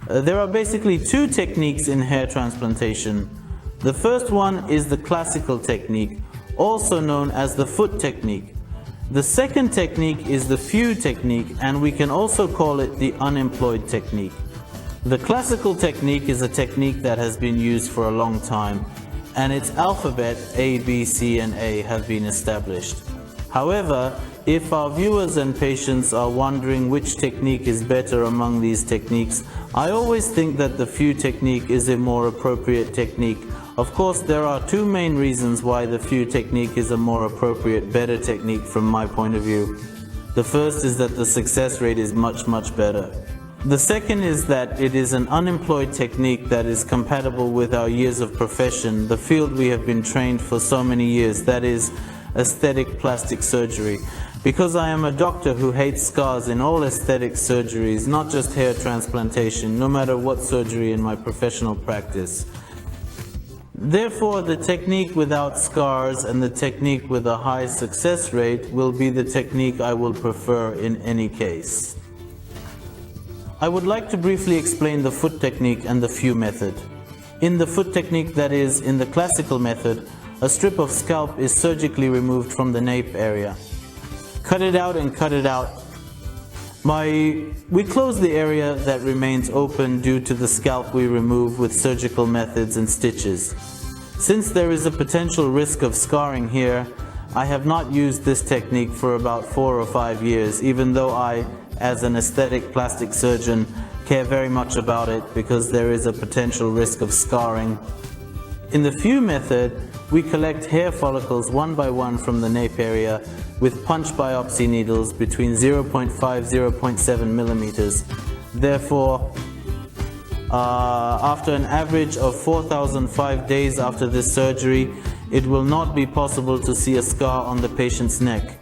There are basically two techniques in hair transplantation. The first one is the classical technique, also known as the foot technique. The second technique is the FUE technique, and we can also call it the unemployed technique. The classical technique is a technique that has been used for a long time, and its alphabet A, B, C, and A have been established. However, if our viewers and patients are wondering which technique is better among these techniques, I always think that the FUE technique is a more appropriate technique. Of course, there are two main reasons why the FUE technique is a more appropriate, better technique from my point of view. The first is that the success rate is much better. The second is that it is an unemployed technique that is compatible with our years of profession, the field we have been trained for so many years, that is aesthetic plastic surgery. Because I am a doctor who hates scars in all aesthetic surgeries, not just hair transplantation, no matter what surgery in my professional practice. Therefore, the technique without scars and the technique with a high success rate will be the technique I will prefer in any case. I would like to briefly explain the foot technique and the FUE method. In the foot technique, that is, in the classical method, a strip of scalp is surgically removed from the nape area. Cut it out and cut it out. We close the area that remains open due to the scalp we remove with surgical methods and stitches. Since there is a potential risk of scarring here, I have not used this technique for about 4 or 5 years, even though I, as an aesthetic plastic surgeon, care very much about it because there is a potential risk of scarring. In the FUE method, we collect hair follicles one by one from the nape area with punch biopsy needles between 0.5 0.7 millimeters. Therefore, after an average of 4,005 days after this surgery, it will not be possible to see a scar on the patient's neck.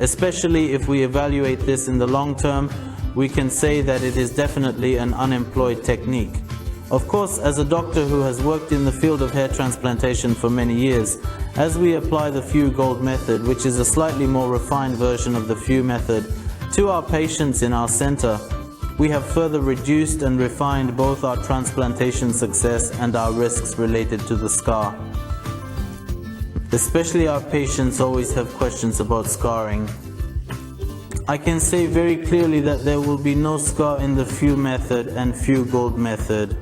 Especially if we evaluate this in the long term, we can say that it is definitely an unemployed technique. Of course, as a doctor who has worked in the field of hair transplantation for many years, as we apply the FUE Gold method, which is a slightly more refined version of the FUE method, to our patients in our center, we have further reduced and refined both our transplantation success and our risks related to the scar. Especially our patients always have questions about scarring. I can say very clearly that there will be no scar in the FUE method and FUE Gold method.